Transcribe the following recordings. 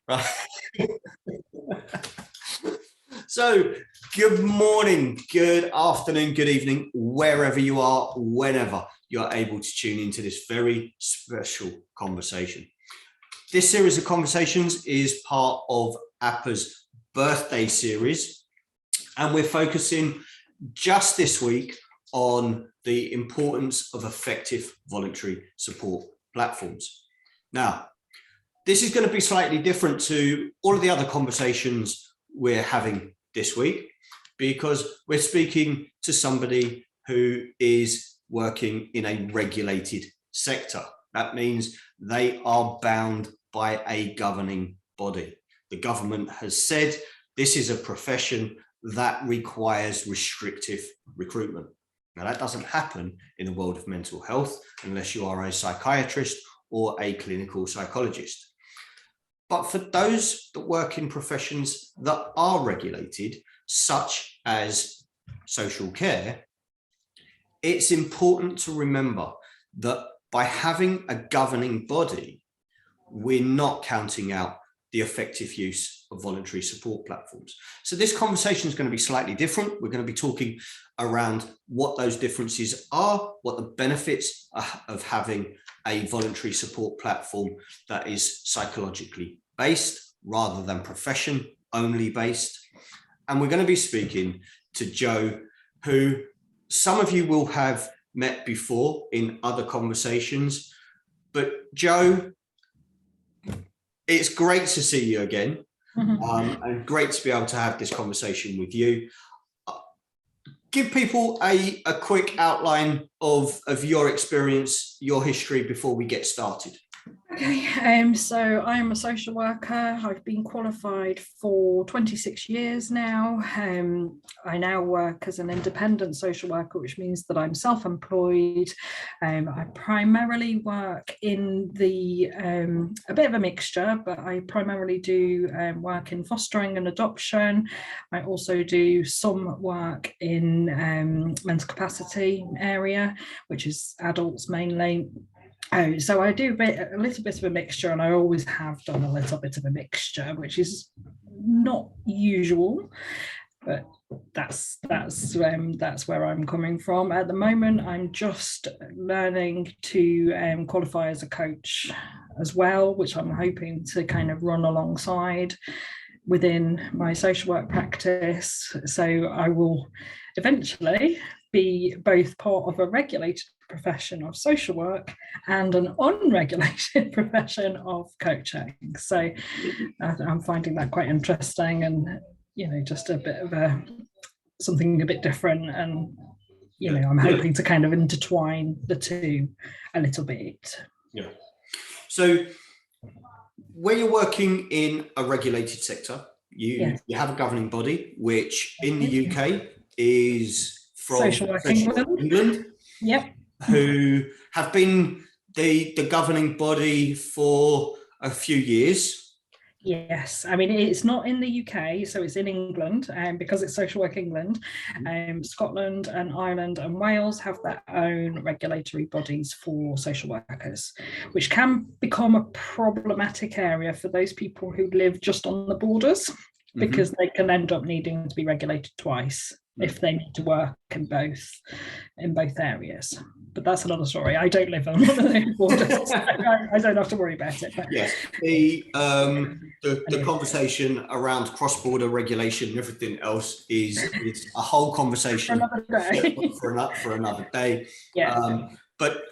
Right. So, good morning, good afternoon, good evening, wherever you are, whenever you're able to tune into this very special conversation. This series of conversations is part of APA's birthday series, and we're focusing just this week on the importance of effective voluntary support platforms. Now, this is going to be slightly different to all of the other conversations we're having this week, because we're speaking to somebody who is working in a regulated sector. That means they are bound by a governing body. The government has said this is a profession that requires restrictive recruitment. Now, that doesn't happen in the world of mental health unless you are a psychiatrist or a clinical psychologist. But for those that work in professions that are regulated, such as social care, it's important to remember that by having a governing body, we're not counting out the effective use of voluntary support platforms. So this conversation is going to be slightly different. We're going to be talking around what those differences are, what the benefits of having a voluntary support platform that is psychologically based rather than profession only based. And we're going to be speaking to Joe, who some of you will have met before in other conversations. But Joe, it's great to see you again, and great to be able to have this conversation with you. Give people a quick outline of your experience, your history before we get started. Okay, so I'm a social worker. I've been qualified for 26 years now. I now work as an independent social worker, which means that I'm self-employed. I primarily work in a bit of a mixture, but I primarily do work in fostering and adoption. I also do some work in mental capacity area, which is adults mainly. So I do a little bit of a mixture, and I always have done a little bit of a mixture, which is not usual, but that's where I'm coming from. At the moment, I'm just learning to qualify as a coach as well, which I'm hoping to kind of run alongside within my social work practice. So I will eventually be both part of a regulated profession of social work and an unregulated profession of coaching. So I'm finding that quite interesting, and just a bit of something a bit different, and I'm hoping to kind of intertwine the two a little bit. Yeah. So where you're working in a regulated sector, you have a governing body, which in the UK is from Social Work England. Yep. Who have been the governing body for a few years. Yes, I mean, it's not in the UK, so it's in England, because it's Social Work England. Scotland and Ireland and Wales have their own regulatory bodies for social workers, which can become a problematic area for those people who live just on the borders, because they can end up needing to be regulated twice if they need to work in both areas. But that's another story. I don't live on one of those borders, so I don't have to worry about it. But yes, the conversation around cross-border regulation and everything else is a whole conversation for another day. for another day. Yeah. But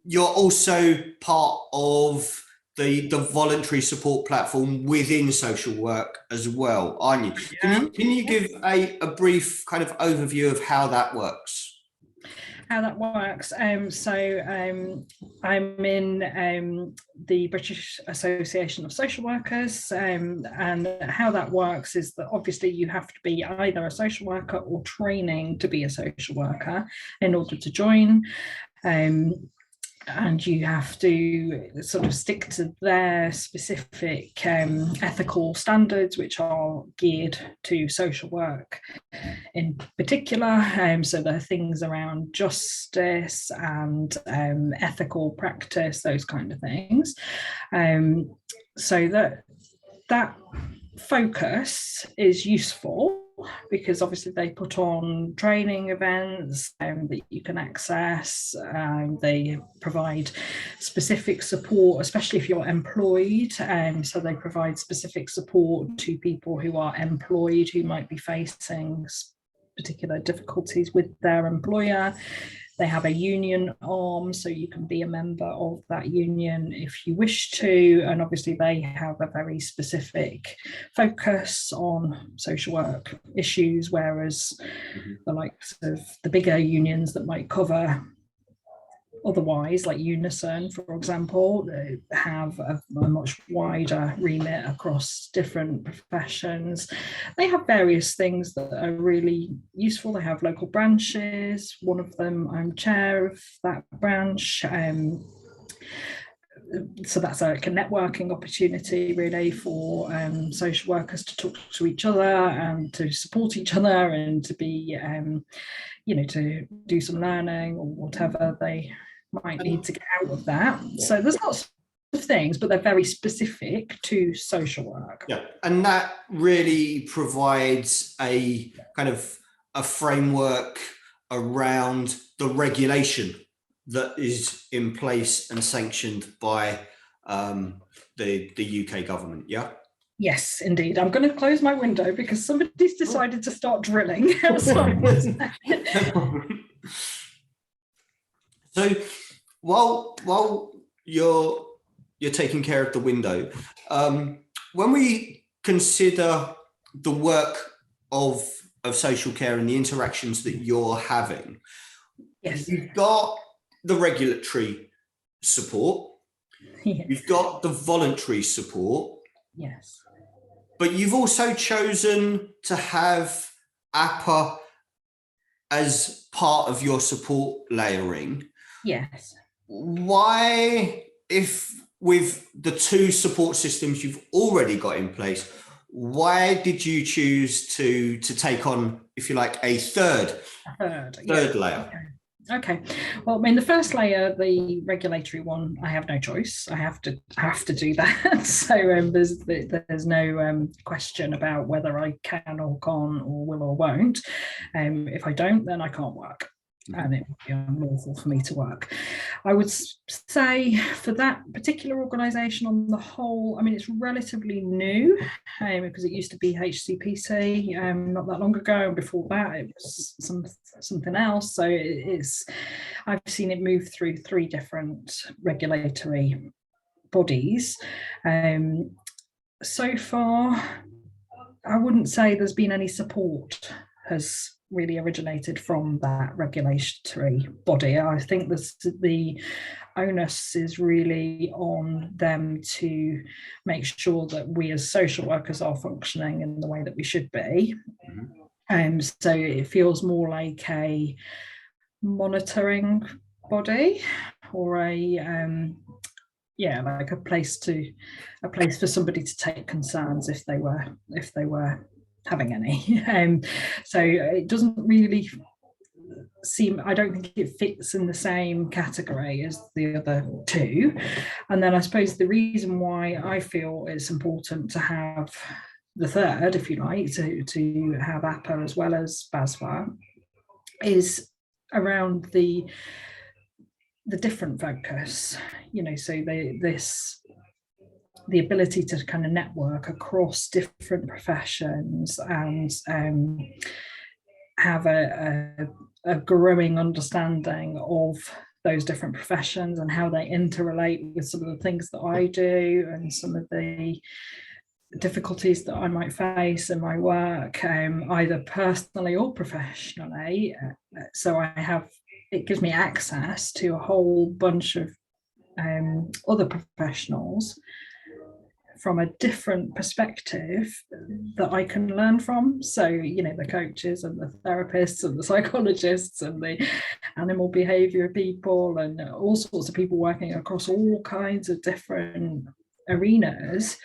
you're also part of the voluntary support platform within social work as well, aren't you? Can you give a brief kind of overview of how that works? How that works. So I'm in the British Association of Social Workers, and how that works is that obviously you have to be either a social worker or training to be a social worker in order to join. And you have to sort of stick to their specific ethical standards, which are geared to social work in particular. So there are things around justice and ethical practice, those kind of things. so that focus is useful because obviously they put on training events that you can access. They provide specific support, especially if you're employed. So they provide specific support to people who are employed who might be facing particular difficulties with their employer. They have a union arm, so you can be a member of that union if you wish to. And obviously they have a very specific focus on social work issues, whereas the likes of the bigger unions that might cover otherwise, like Unison, for example, they have a much wider remit across different professions. They have various things that are really useful. They have local branches. One of them, I'm chair of that branch. So that's like a networking opportunity really for social workers to talk to each other and to support each other and to be, to do some learning or whatever they might need to get out of that. So there's lots of things, but they're very specific to social work. Yeah, and that really provides a kind of a framework around the regulation that is in place and sanctioned by the UK government. Yeah. Yes, indeed. I'm going to close my window because somebody's decided to start drilling outside. So while you're taking care of the window, when we consider the work of social care and the interactions that you're having, yes, you've got the regulatory support, yes, you've got the voluntary support, yes, but you've also chosen to have APA as part of your support layering. yes. Why, if with the two support systems you've already got in place, why did you choose to take on, if you like, a third layer? Okay. Well, I mean, the first layer, the regulatory one, I have no choice. I have to do that. So there's no question about whether I can or can't or will or won't. If I don't, then I can't work. And it would be unlawful for me to work. I would say for that particular organisation on the whole, I mean, it's relatively new because it used to be HCPC not that long ago, and before that it was something else. So I've seen it move through 3 different regulatory bodies. So far, I wouldn't say there's been any support has really originated from that regulatory body. I think the onus is really on them to make sure that we as social workers are functioning in the way that we should be. So it feels more like a monitoring body or like a place for somebody to take concerns if they were having any. So it doesn't really seem, I don't think it fits in the same category as the other 2. And then I suppose the reason why I feel it's important to have the third, if you like, to have APA as well as BASFA is around the different focus, so the ability to kind of network across different professions and have a growing understanding of those different professions and how they interrelate with some of the things that I do and some of the difficulties that I might face in my work, either personally or professionally. So it gives me access to a whole bunch of other professionals from a different perspective that I can learn from. So, the coaches and the therapists and the psychologists and the animal behavior people and all sorts of people working across all kinds of different arenas.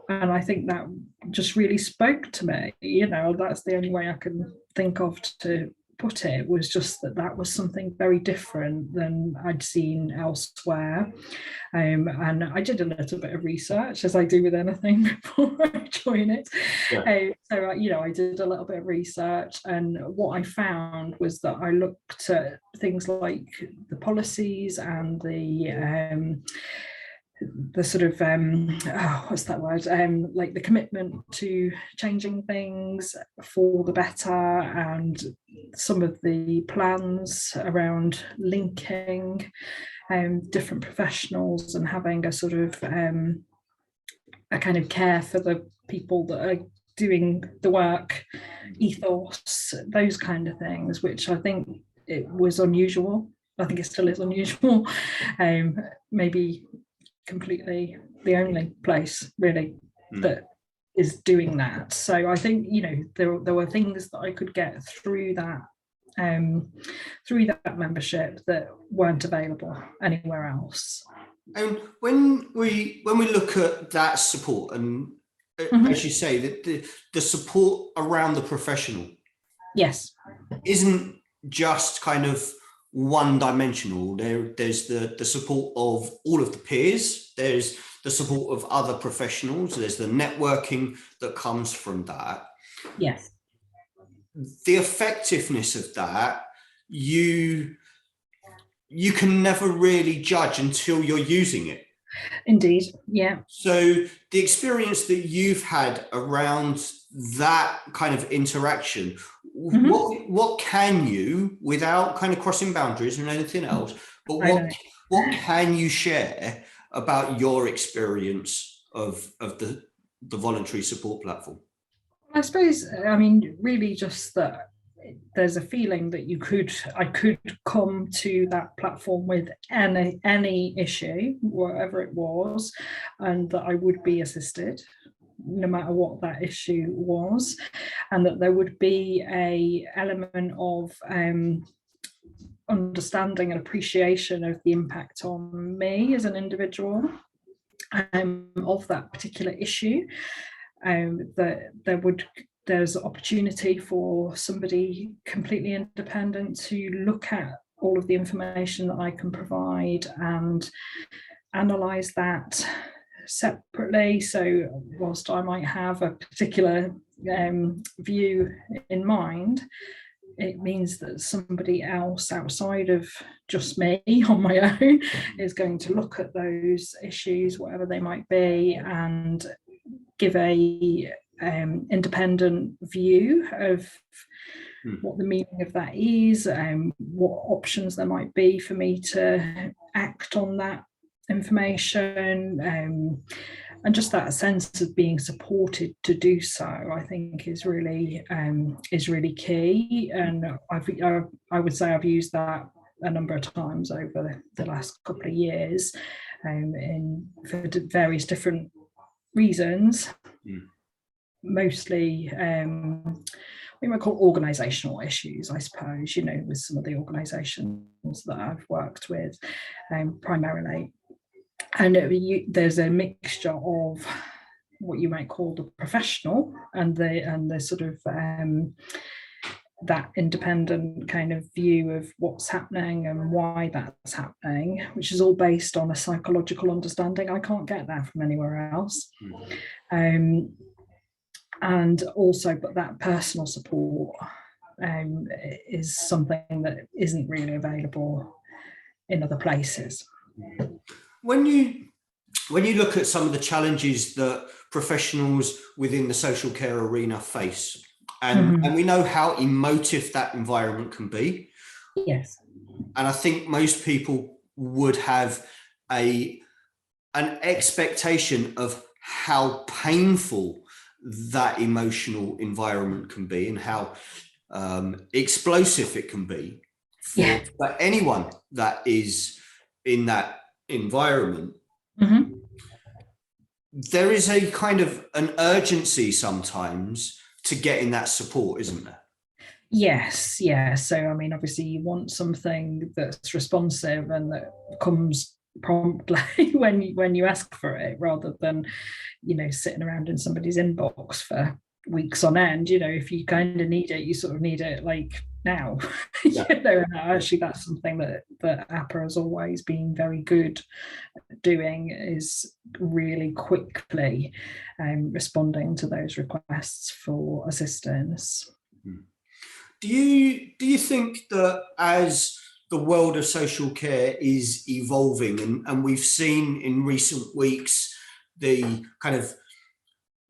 And I think that just really spoke to me. That's the only way I can think of to put it was just that was something very different than I'd seen elsewhere. And I did a little bit of research, as I do with anything, before I join it. Yeah. So, I did a little bit of research, and what I found was that I looked at things like the policies and the sort of what's that word, like the commitment to changing things for the better, and some of the plans around linking different professionals and having a sort of a kind of care for the people that are doing the work, ethos, those kind of things, which I think it was unusual. I think it still is unusual. Maybe completely the only place really that is doing that. So I think there were things that I could get through that membership that weren't available anywhere else. And when we look at that support, and as you say, that the support around the professional, yes, isn't just kind of one-dimensional. There's the support of all of the peers, there's the support of other professionals, there's the networking that comes from that. Yes. The effectiveness of that, you can never really judge until you're using it. Indeed, yeah. So the experience that you've had around that kind of interaction, what can you, without kind of crossing boundaries and anything else, but what can you share about your experience of the voluntary support platform? I suppose, really just that there's a feeling that I could come to that platform with any issue, whatever it was, and that I would be assisted no matter what that issue was, and that there would be a element of understanding and appreciation of the impact on me as an individual of that particular issue, that there's opportunity for somebody completely independent to look at all of the information that I can provide and analyse that separately. So whilst I might have a particular view in mind, it means that somebody else outside of just me on my own is going to look at those issues, whatever they might be, and give a independent view of what the meaning of that is, what options there might be for me to act on that information, and just that sense of being supported to do so, I think is really key. And I would say I've used that a number of times over the last couple of years, for various different reasons. Mostly we might call organisational issues, I suppose, with some of the organisations that I've worked with primarily. And there's a mixture of what you might call the professional and the sort of that independent kind of view of what's happening and why that's happening, which is all based on a psychological understanding. I can't get that from anywhere else. And also, but that personal support is something that isn't really available in other places. When you look at some of the challenges that professionals within the social care arena face, and we know how emotive that environment can be. Yes. And I think most people would have an expectation of how painful that emotional environment can be and how explosive it can be for anyone that is in that environment. There is a kind of an urgency sometimes to getting that support, isn't there? Yes, yeah. So obviously you want something that's responsive and that comes promptly when you ask for it, rather than sitting around in somebody's inbox for weeks on end. If you kind of need it, you sort of need it like now. Yeah. And actually that's something that APRA has always been very good at doing, is really quickly responding to those requests for assistance. Do you think that as the world of social care is evolving, and we've seen in recent weeks the kind of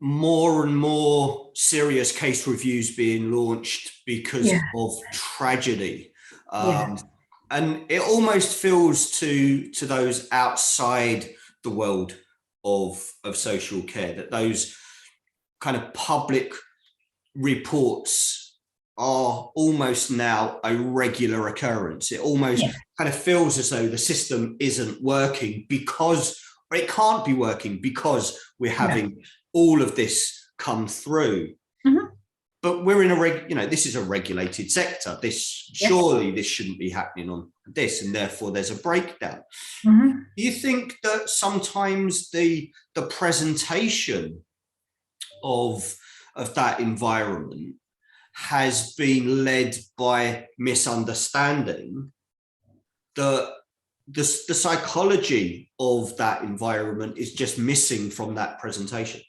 more and more serious case reviews being launched because of tragedy, and it almost feels to those outside the world of social care that those kind of public reports are almost now a regular occurrence. It almost kind of feels as though the system isn't working because, or it can't be working because we're having all of this come through. But we're in this is a regulated sector. Surely this shouldn't be happening on this, and therefore there's a breakdown. Do you think that sometimes the presentation of that environment has been led by misunderstanding, that the psychology of that environment is just missing from that presentation?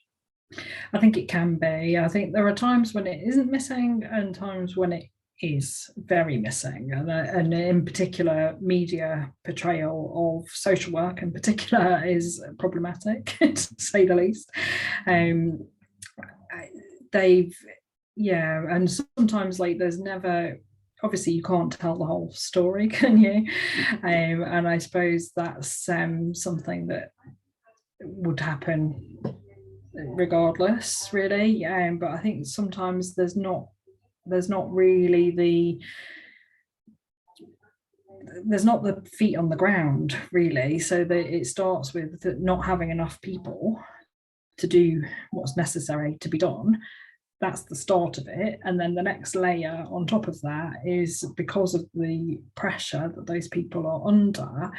I think it can be. I think there are times when it isn't missing and times when it is very missing, and in particular media portrayal of social work in particular is problematic, to say the least. And sometimes there's never, obviously you can't tell the whole story, can you? And I suppose that's something that would happen regardless, really. But I think sometimes there's not really the feet on the ground, really. So that it starts with not having enough people to do what's necessary to be done. That's the start of it. And then the next layer on top of that is, because of the pressure that those people are under,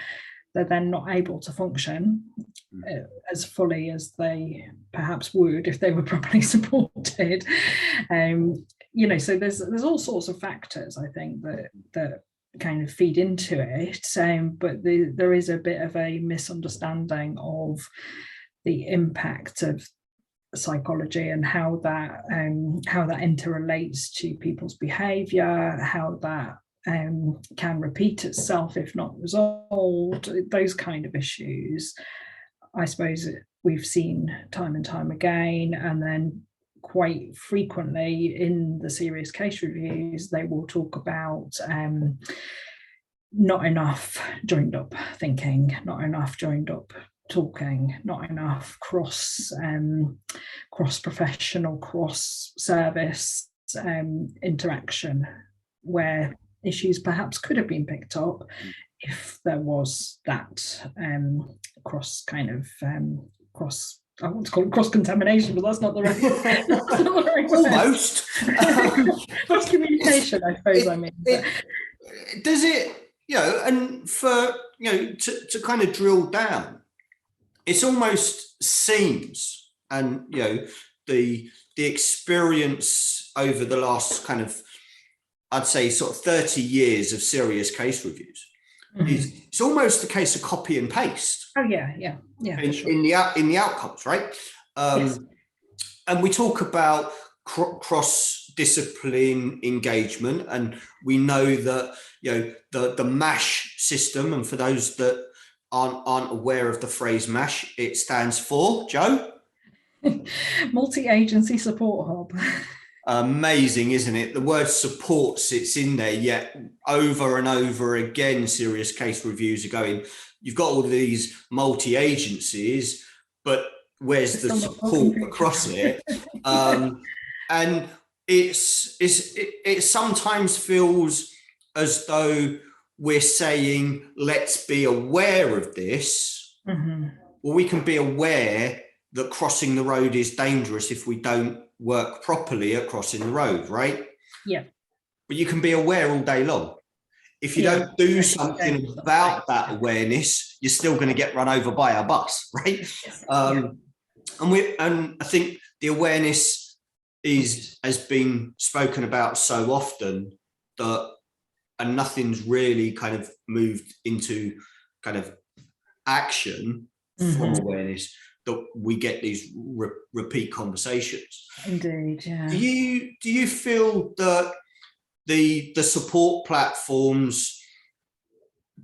they're then not able to function as fully as they perhaps would if they were properly supported. So there's all sorts of factors, I think, that kind of feed into it. But there is a bit of a misunderstanding of the impact of psychology and how that interrelates to people's behaviour, how that can repeat itself if not resolved. Those kind of issues, I suppose, we've seen time and time again. And then quite frequently in the serious case reviews, they will talk about not enough joined up thinking, not enough joined up talking, not enough cross-professional, cross-service interaction, where issues perhaps could have been picked up if there was that cross I want to call it cross-contamination, but that's not the right almost cross communication, I suppose. Does it, and for to kind of drill down, it almost seems, and the experience over the last kind of, I'd say, sort of 30 years of serious case reviews, it's almost a case of copy and paste. Oh yeah, sure. in the outcomes, right? Yes. And we talk about cross-discipline engagement, and we know that the MASH system, and for those that aren't aware of the phrase MASH, it stands for, Joe? Multi-agency support hub. Amazing, isn't it? The word support sits in there, yet over and over again, serious case reviews are going, you've got all of these multi-agencies, but where's the support across it? And it sometimes feels as though we're saying, let's be aware of this. Well, we can be aware that crossing the road is dangerous if we don't work properly at crossing the road, right? Yeah. But you can be aware all day long. If you don't do something about that awareness, you're still going to get run over by a bus, right? And I think the awareness has been spoken about so often, that, and nothing's really kind of moved into kind of action from awareness, that we get these repeat conversations. Indeed, yeah. Do you feel that the support platforms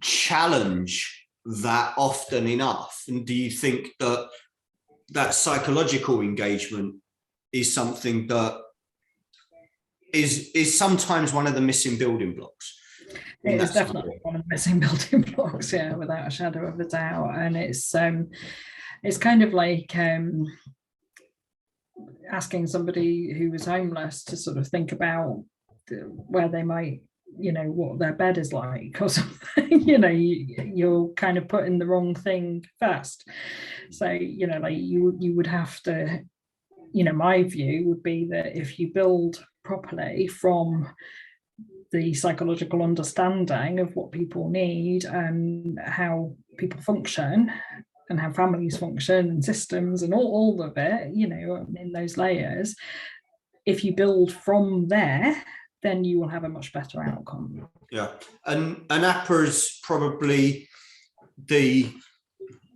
challenge that often enough? And do you think that that psychological engagement is something that is sometimes one of the missing building blocks? It is definitely one of the missing building blocks, yeah, without a shadow of a doubt. And it's kind of like asking somebody who was homeless to sort of think about where they might, what their bed is like or something. You're kind of putting the wrong thing first. So like you would have to, my view would be that if you build properly from the psychological understanding of what people need and how people function and how families function and systems and all of it, in those layers, if you build from there, then you will have a much better outcome. Yeah, and APRA is probably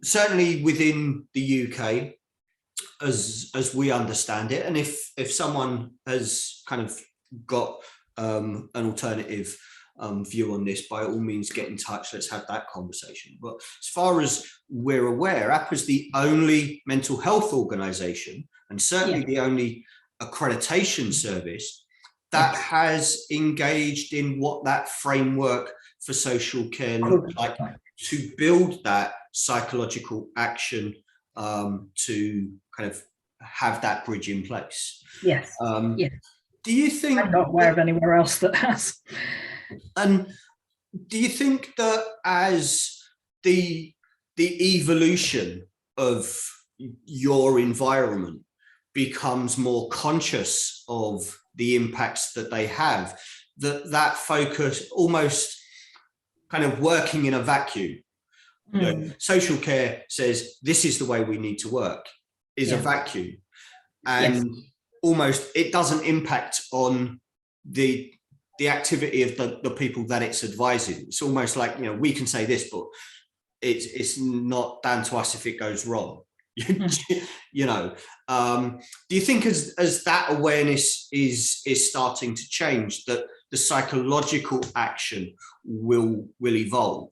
certainly within the UK, as we understand it, and if someone has kind of got an alternative view on this, by all means get in touch, let's have that conversation. But as far as we're aware, APRA is the only mental health organisation, and certainly the only accreditation service that has engaged in what that framework for social care looks like, to build that psychological action, to kind of have that bridge in place. Yes. Do you think, I'm not aware of anywhere else that has? And do you think that as the evolution of your environment becomes more conscious of the impacts that they have, that focus almost kind of working in a vacuum? Social care says this is the way we need to work, is a vacuum, and almost it doesn't impact on the activity of the people that it's advising. It's almost like, we can say this, but it's not down to us if it goes wrong. Do you think as that awareness is starting to change, that the psychological action will evolve?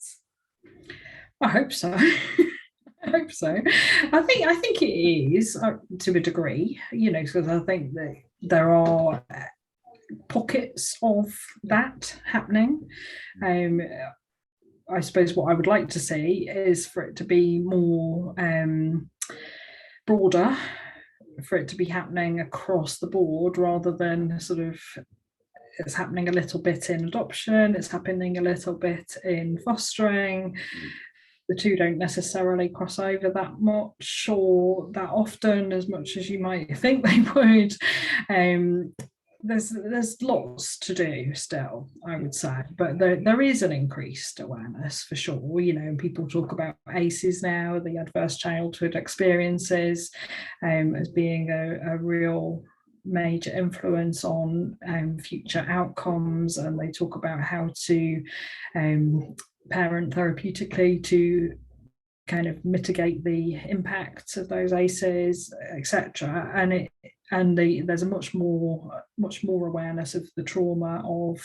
I hope so. I hope so. I think it is to a degree, because I think that there are pockets of that happening. I suppose what I would like to see is for it to be more broader, for it to be happening across the board, rather than sort of it's happening a little bit in adoption, it's happening a little bit in fostering. The two don't necessarily cross over that much or that often as much as you might think they would. There's lots to do still, I would say, but there is an increased awareness for sure. People talk about ACEs now, the adverse childhood experiences, as being a real major influence on future outcomes, and they talk about how to parent therapeutically to kind of mitigate the impact of those ACEs, etc. And there's a much more awareness of the trauma of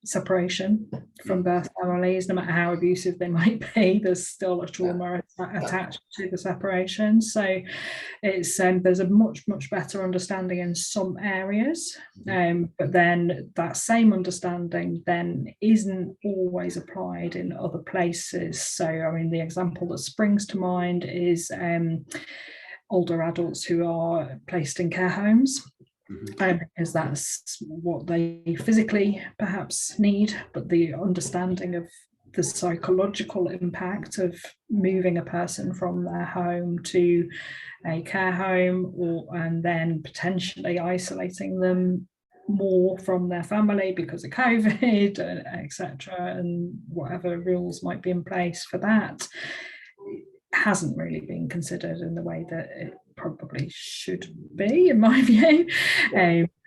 separation from birth families. No matter how abusive they might be, there's still a trauma attached to the separation. So it's there's a much better understanding in some areas, but then that same understanding then isn't always applied in other places. So I mean, the example that springs to mind is older adults who are placed in care homes, because that's what they physically perhaps need, but the understanding of the psychological impact of moving a person from their home to a care home, and then potentially isolating them more from their family because of COVID, etc., and whatever rules might be in place for that, hasn't really been considered in the way that it probably should be, in my view.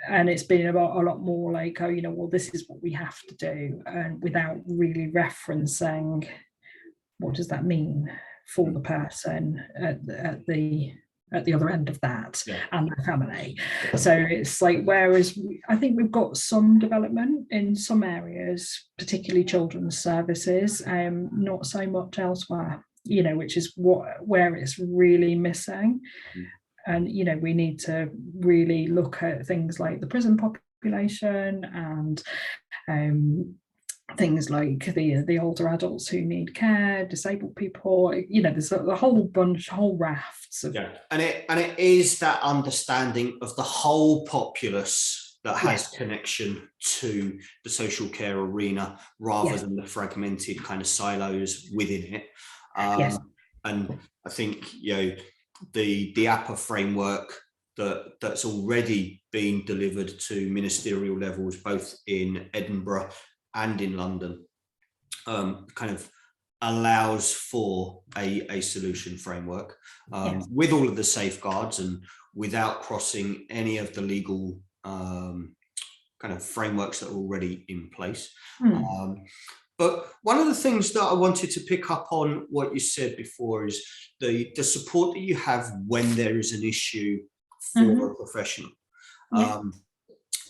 and it's been about a lot more like, oh, well, this is what we have to do, and without really referencing what does that mean for the person at the other end of that, and the family. So it's like, whereas I think we've got some development in some areas, particularly children's services, not so much elsewhere, which is where it's really missing. And we need to really look at things like the prison population, and things like the older adults who need care, disabled people. There's a whole rafts of and it is that understanding of the whole populace that has connection to the social care arena, rather than the fragmented kind of silos within it. And I think the APA framework that's already been delivered to ministerial levels, both in Edinburgh and in London, kind of allows for a solution framework with all of the safeguards and without crossing any of the legal kind of frameworks that are already in place. But one of the things that I wanted to pick up on what you said before is the support that you have when there is an issue for a professional.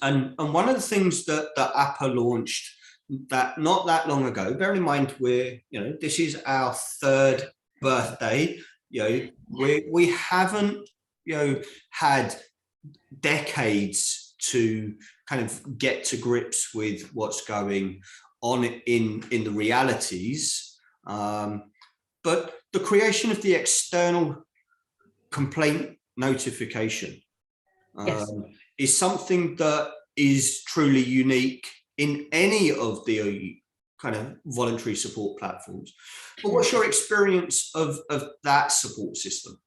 And one of the things that APA launched that not that long ago, bear in mind this is our 3rd birthday, we haven't had decades to kind of get to grips with what's going on in the realities, but the creation of the external complaint notification is something that is truly unique in any of the kind of voluntary support platforms. But what's your experience of that support system?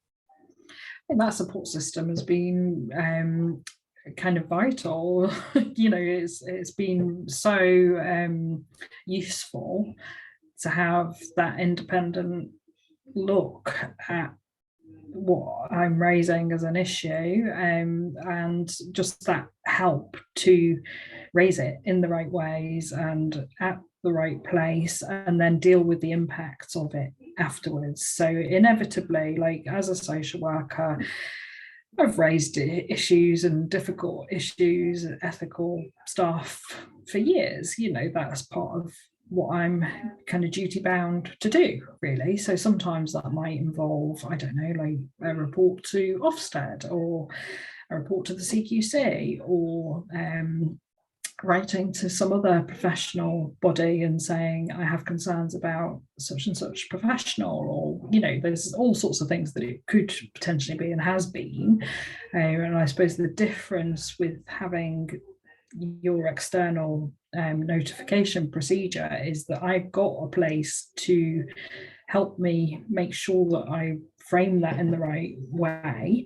That support system has been kind of vital. It's been so useful to have that independent look at what I'm raising as an issue, and just that help to raise it in the right ways and at the right place, and then deal with the impacts of it afterwards. So inevitably, like as a social worker, I've raised issues and difficult issues, ethical stuff for years. That's part of what I'm kind of duty bound to do, really. So sometimes that might involve, I don't know, like a report to Ofsted or a report to the CQC, or writing to some other professional body and saying I have concerns about such and such professional, or there's all sorts of things that it could potentially be and has been. And I suppose the difference with having your external notification procedure is that I've got a place to help me make sure that I frame that in the right way,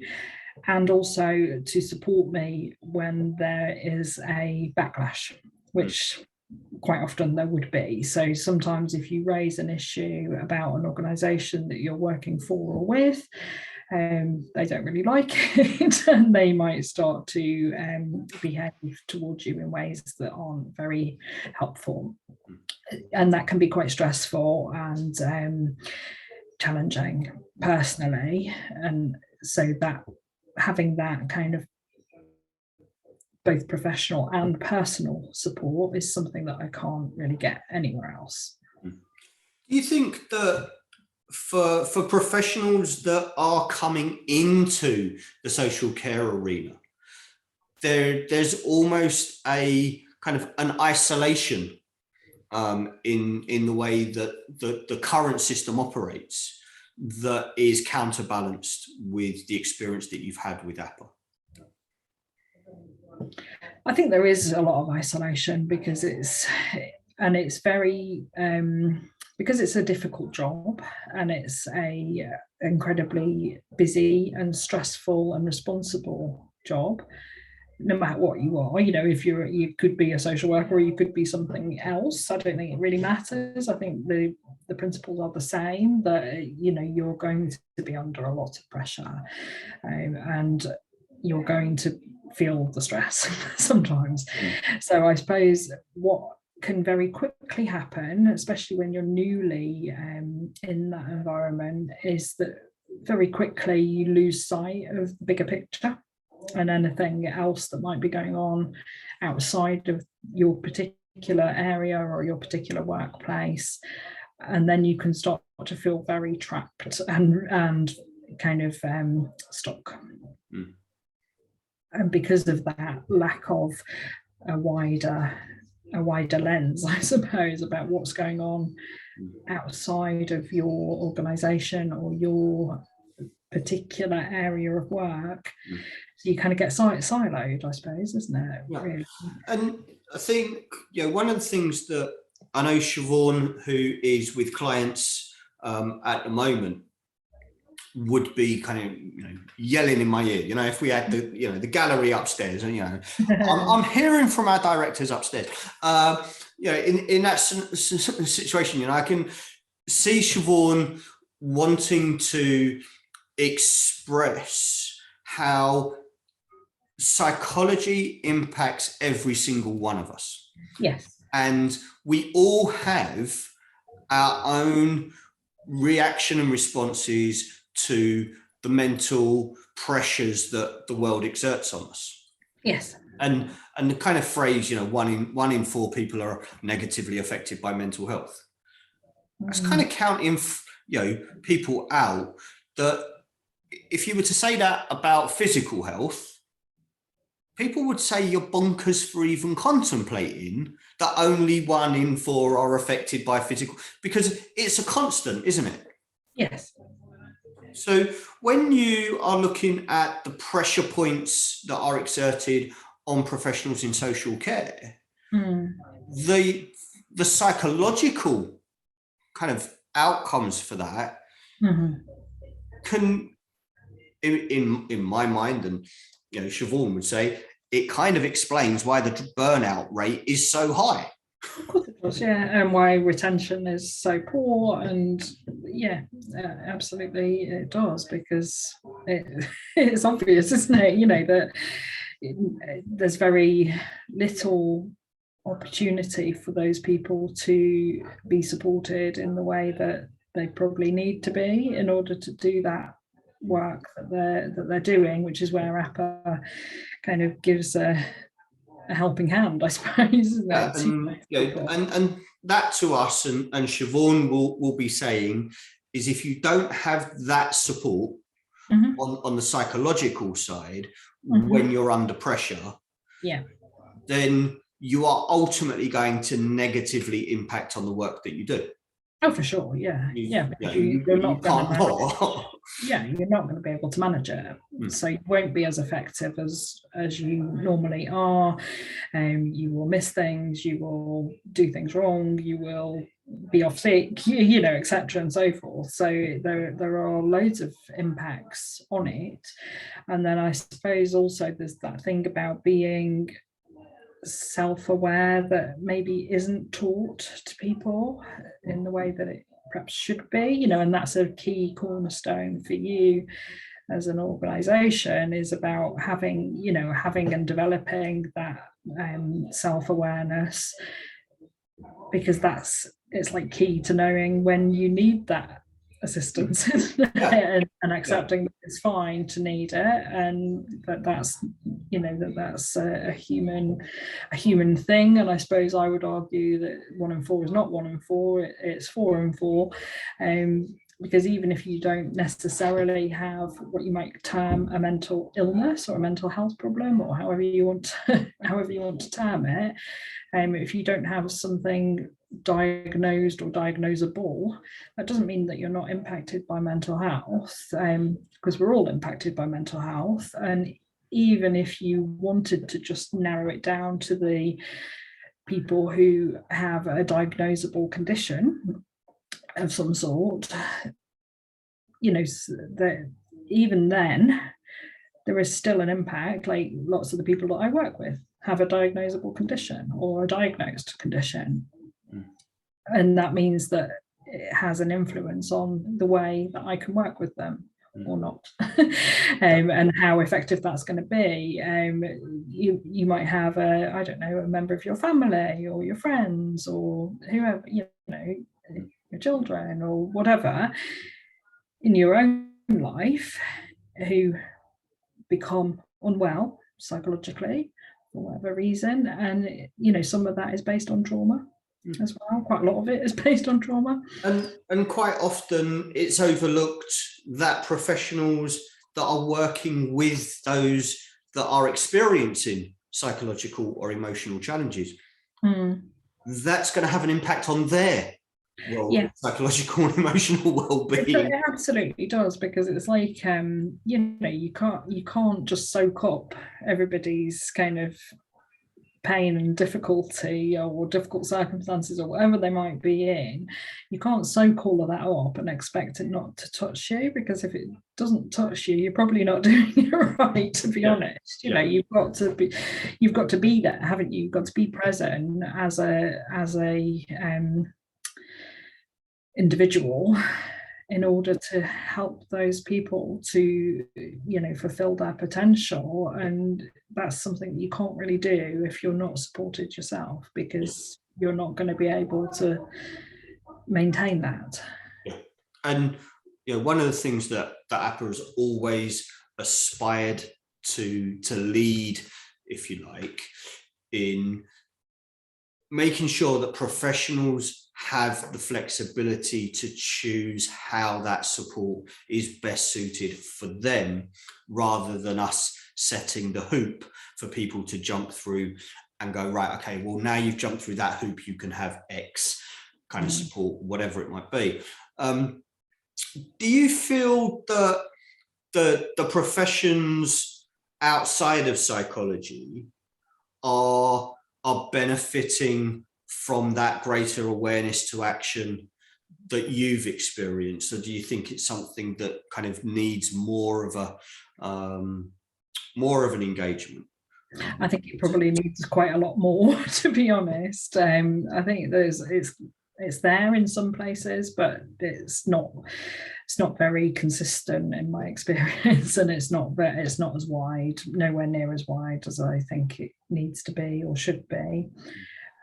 and also to support me when there is a backlash, which quite often there would be. So sometimes if you raise an issue about an organisation that you're working for or with, they don't really like it, and they might start to behave towards you in ways that aren't very helpful, and that can be quite stressful and challenging personally. And so that having that kind of both professional and personal support is something that I can't really get anywhere else. Do you think that for professionals that are coming into the social care arena, there's almost a kind of an isolation in the way that the current system operates that is counterbalanced with the experience that you've had with APA? I think there is a lot of isolation because it's very because it's a difficult job, and it's a incredibly busy and stressful and responsible job, no matter what you are. If you could be a social worker or you could be something else. I don't think it really matters. I think the principles are the same, that you're going to be under a lot of pressure, and you're going to feel the stress sometimes. So I suppose what can very quickly happen, especially when you're newly in that environment, is that very quickly you lose sight of the bigger picture and anything else that might be going on outside of your particular area or your particular workplace. And then you can start to feel very trapped and kind of stuck. And because of that lack of a wider lens, I suppose, about what's going on outside of your organization or your particular area of work, so you kind of get siloed, I suppose, isn't it? Yeah. Really? And I think, one of the things that I know Siobhan, who is with clients at the moment, would be kind of yelling in my ear. If we had the gallery upstairs, and I'm hearing from our directors upstairs. In that situation, I can see Siobhan wanting to express how psychology impacts every single one of us. Yes. And we all have our own reaction and responses to the mental pressures that the world exerts on us. Yes. And the kind of phrase, one in four people are negatively affected by mental health. That's kind of counting, people out. That if you were to say that about physical health, people would say you're bonkers for even contemplating that only 1 in 4 are affected by physical, because it's a constant, isn't it? Yes. So when you are looking at the pressure points that are exerted on professionals in social care, the psychological kind of outcomes for that can, in my mind, and Siobhan would say, it kind of explains why the burnout rate is so high. Of course it does, yeah, and why retention is so poor, and absolutely it does, because it's obvious, isn't it? That there's very little opportunity for those people to be supported in the way that they probably need to be in order to do that work that they're doing, which is where APA kind of gives a helping hand, I suppose, isn't it? And that to us, and Siobhan will be saying, is if you don't have that support on the psychological side when you're under pressure, then you are ultimately going to negatively impact on the work that you do. Oh, for sure, yeah. You're not going to you're not going to be able to manage it. So you won't be as effective as you normally are. You will miss things, you will do things wrong, you will be off sick, etc. and so forth. So there are loads of impacts on it. And then I suppose also there's that thing about being self-aware that maybe isn't taught to people in the way that it perhaps should be, and that's a key cornerstone for you as an organization, is about having and developing that self-awareness, because it's like key to knowing when you need that assistance and accepting that it's fine to need it, and that's a human thing. And I suppose I would argue that 1 in 4 is not 1 in 4, it's 4 in 4, because even if you don't necessarily have what you might term a mental illness or a mental health problem, or however you want to term it, if you don't have something diagnosed or diagnosable, that doesn't mean that you're not impacted by mental health, because we're all impacted by mental health. And even if you wanted to just narrow it down to the people who have a diagnosable condition of some sort, that even then there is still an impact. Like, lots of the people that I work with have a diagnosable condition or a diagnosed condition, and that means that it has an influence on the way that I can work with them, or not, and how effective that's going to be. You might have I don't know, a member of your family or your friends or whoever, your children or whatever in your own life who become unwell psychologically for whatever reason, and some of that is based on trauma as well. Quite a lot of it is based on trauma, and quite often it's overlooked that professionals that are working with those that are experiencing psychological or emotional challenges, that's going to have an impact on their psychological and emotional well-being. It absolutely does, because it's like you can't just soak up everybody's kind of pain and difficulty or difficult circumstances or whatever they might be in. You can't soak all of that up and expect it not to touch you, because if it doesn't touch you, you're probably not doing it right, to be honest. You've got to be there, haven't you? You've got to be present as a individual in order to help those people to fulfill their potential. And that's something you can't really do if you're not supported yourself, because you're not going to be able to maintain that. And one of the things that APPA has always aspired to lead, if you like, in making sure that professionals have the flexibility to choose how that support is best suited for them, rather than us setting the hoop for people to jump through and go, right, okay, well, now you've jumped through that hoop, you can have X kind of support, whatever it might be. Do you feel that the professions outside of psychology are benefiting from that greater awareness to action that you've experienced, or do you think it's something that kind of needs more of an engagement? I think it probably needs quite a lot more, to be honest. I think it's there in some places, but it's not very consistent in my experience, and it's not as wide, nowhere near as wide as I think it needs to be or should be.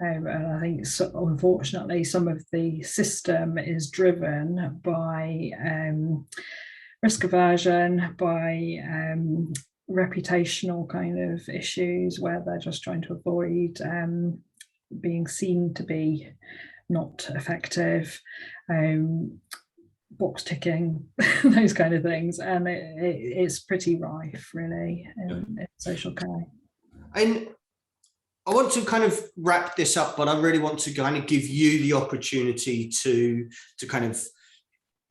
And I think, unfortunately, some of the system is driven by risk aversion, by reputational kind of issues, where they're just trying to avoid being seen to be not effective, box ticking, those kind of things. And it's pretty rife, really, in social care. And I want to kind of wrap this up, but I really want to kind of give you the opportunity to kind of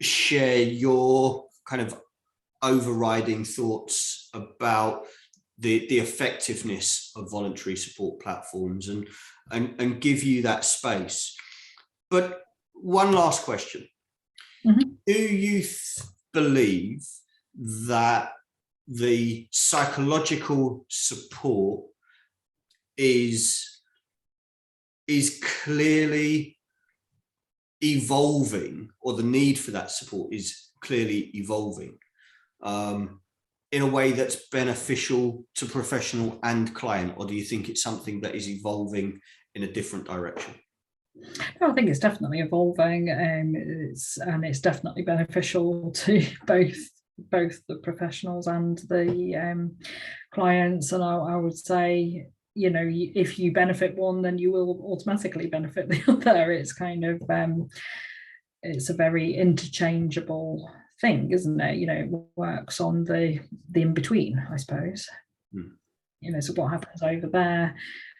share your kind of overriding thoughts about the effectiveness of voluntary support platforms, and give you that space. But one last question. Do you believe that the psychological support is clearly evolving, or the need for that support is clearly evolving in a way that's beneficial to professional and client, or do you think it's something that is evolving in a different direction? I think it's definitely evolving, it's definitely beneficial to both the professionals and the clients. And I would say, if you benefit one, then you will automatically benefit the other. It's kind of it's a very interchangeable thing, isn't it? It works on the in-between, I suppose. So what happens over there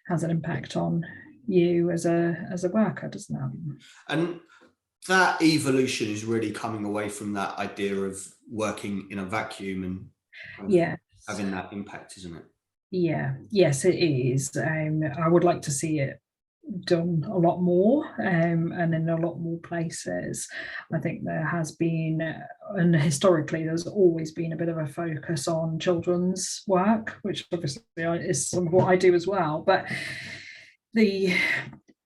has an impact on you as a worker, doesn't it? And that evolution is really coming away from that idea of working in a vacuum and having that impact, isn't it? Yes, it is. I would like to see it done a lot more, and in a lot more places. I think there has been, and historically there's always been, a bit of a focus on children's work, which obviously is some of what I do as well, but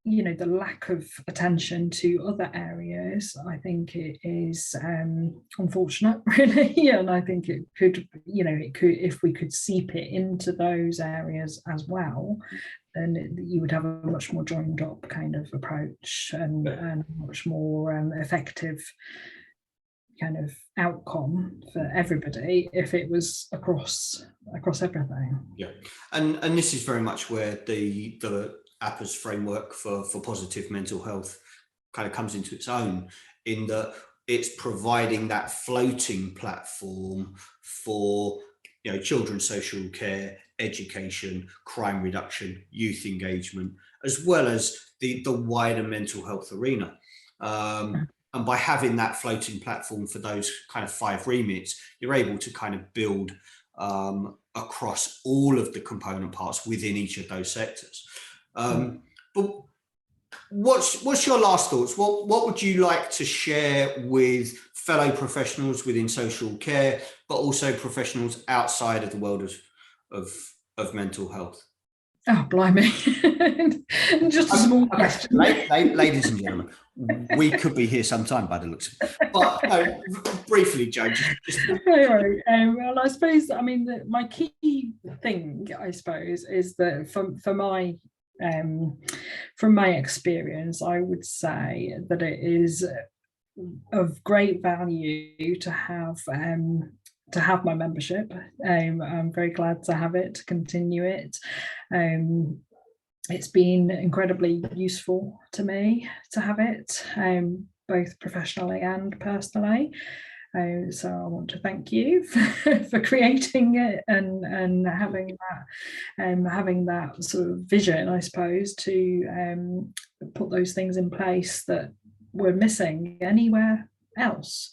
the lack of attention to other areas, I think it is unfortunate, really. And I think it could, if we could seep it into those areas as well, then you would have a much more joined up kind of approach and much more effective kind of outcome for everybody if it was across everything. Yeah, and this is very much where the APA's framework for positive mental health kind of comes into its own, in that it's providing that floating platform for children's social care, education, crime reduction, youth engagement, as well as the wider mental health arena. And by having that floating platform for those kind of 5 remits, you're able to kind of build across all of the component parts within each of those sectors. But what's your last thoughts? What would you like to share with fellow professionals within social care, but also professionals outside of the world of mental health? Oh, blimey. Just a small question. Ladies and gentlemen, we could be here sometime by the looks of it. But briefly, Jo, just... Well, I suppose, my key thing, I suppose, is that for my from my experience, I would say that it is of great value to have my membership. I'm very glad to have it, to continue it. It's been incredibly useful to me to have it, both professionally and personally. So I want to thank you for creating it and having that sort of vision, I suppose, to put those things in place that were missing anywhere else.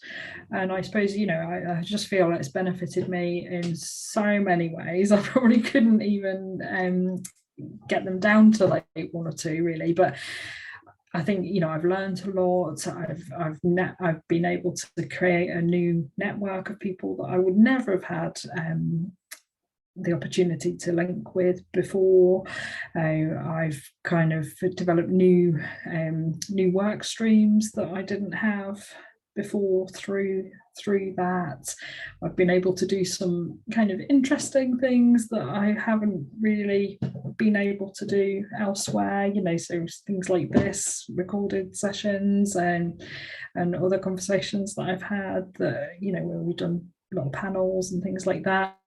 And I suppose, I just feel it's benefited me in so many ways. I probably couldn't even get them down to like 1 or 2 really, but I think I've learned a lot. I've been able to create a new network of people that I would never have had the opportunity to link with before. I've kind of developed new work streams that I didn't have before through that. I've been able to do some kind of interesting things that I haven't really been able to do elsewhere, so things like this, recorded sessions and other conversations that I've had that, where we've done a lot of panels and things like that.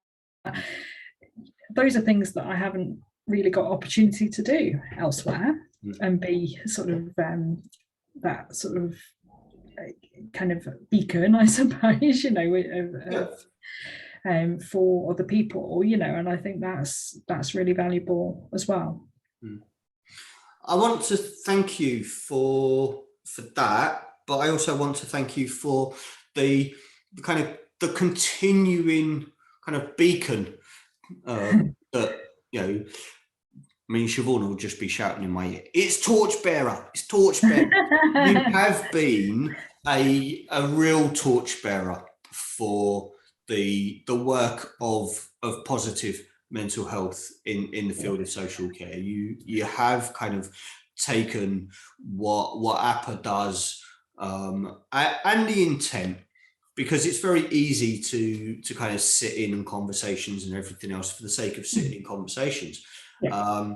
Those are things that I haven't really got opportunity to do elsewhere, and be sort of that sort of kind of beacon, I suppose, for other people, and I think that's really valuable as well. I want to thank you for that, but I also want to thank you for the continuing kind of beacon that Siobhan will just be shouting in my ear. It's torchbearer. It's torchbearer. You have been a real torchbearer for the work of positive mental health in the field of social care. You have kind of taken what APA does and the intent, because it's very easy to kind of sit in conversations and everything else for the sake of sitting in conversations. Yeah.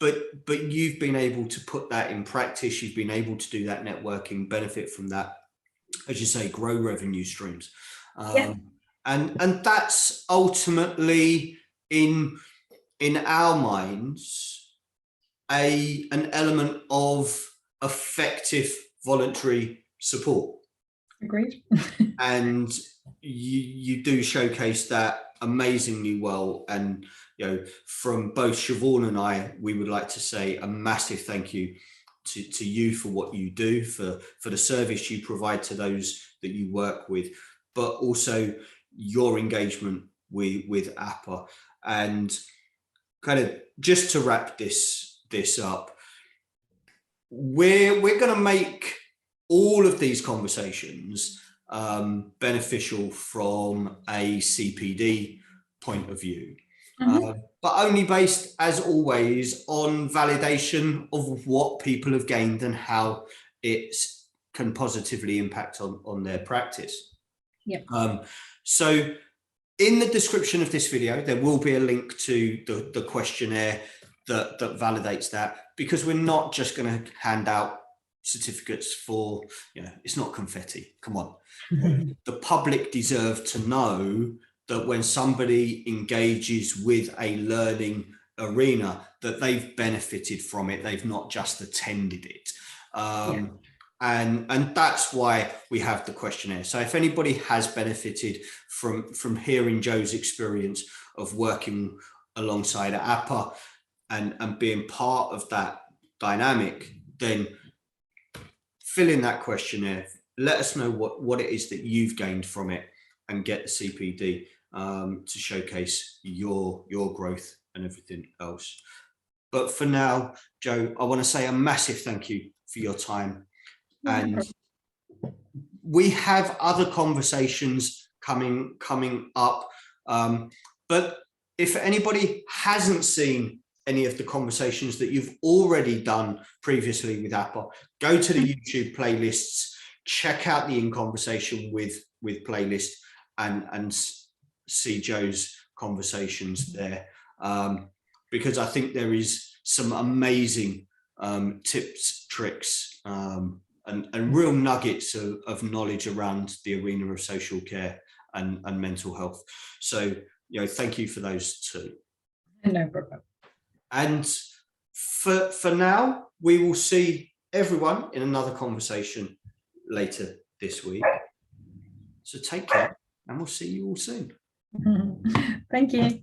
But you've been able to put that in practice. You've been able to do that networking, benefit from that, as you say, grow revenue streams. And that's ultimately in our minds an element of effective voluntary support. Agreed. And you do showcase that amazingly well. And from both Siobhan and I, we would like to say a massive thank you to you for what you do, for the service you provide to those that you work with, but also your engagement with APA. And kind of just to wrap this up, we're going to make all of these conversations beneficial from a CPD point of view. but only based, as always, on validation of what people have gained and how it can positively impact on their practice. Yeah. So in the description of this video, there will be a link to the questionnaire that validates that, because we're not just going to hand out certificates for, it's not confetti. Come on. The public deserve to know that when somebody engages with a learning arena, that they've benefited from it. They've not just attended it. And that's why we have the questionnaire. So if anybody has benefited from hearing Joe's experience of working alongside APA and being part of that dynamic, then fill in that questionnaire. Let us know what it is that you've gained from it, and get the CPD to showcase your growth and everything else. But for now, Joe, I want to say a massive thank you for your time. And we have other conversations coming up. But if anybody hasn't seen any of the conversations that you've already done previously with APA, go to the YouTube playlists, check out the In Conversation with playlist, and see Joe's conversations there, because I think there is some amazing tips, tricks, and real nuggets of knowledge around the arena of social care and mental health. So, thank you for those too. No problem. And for now, we will see everyone in another conversation later this week. So take care, and we'll see you all soon. Thank you.